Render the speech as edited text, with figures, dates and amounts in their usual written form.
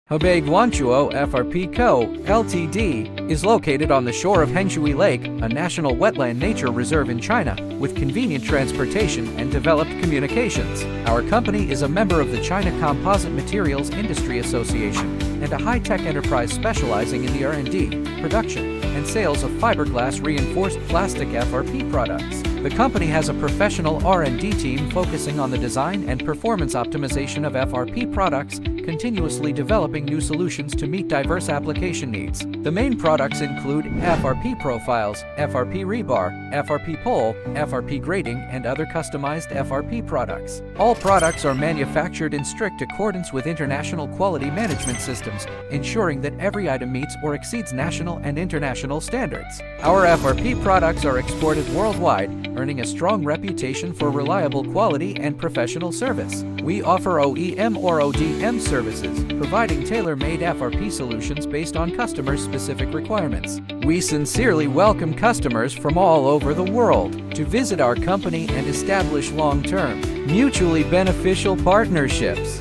Hebei Guangtuo FRP Co., Ltd., is located on the shore of Hengshui Lake, a national wetland nature reserve in China, with convenient transportation and developed communications. Our company is a member of the China Composite Materials Industry Association and a high-tech enterprise specializing in the R&D, production, and sales of fiberglass reinforced plastic FRP products. The company has a professional R&D team focusing on the design and performance optimization of FRP products, continuously developing new solutions to meet diverse application needs. The main products include FRP profiles, FRP rebar, FRP pole, FRP grating, and other customized FRP products. All products are manufactured in strict accordance with international quality management systems, ensuring that every item meets or exceeds national and international standards. Our FRP products are exported worldwide, earning a strong reputation for reliable quality and professional service. We offer OEM or ODM services, providing tailor-made FRP solutions based on customers' specific requirements. We sincerely welcome customers from all over the world to visit our company and establish long-term, mutually beneficial partnerships.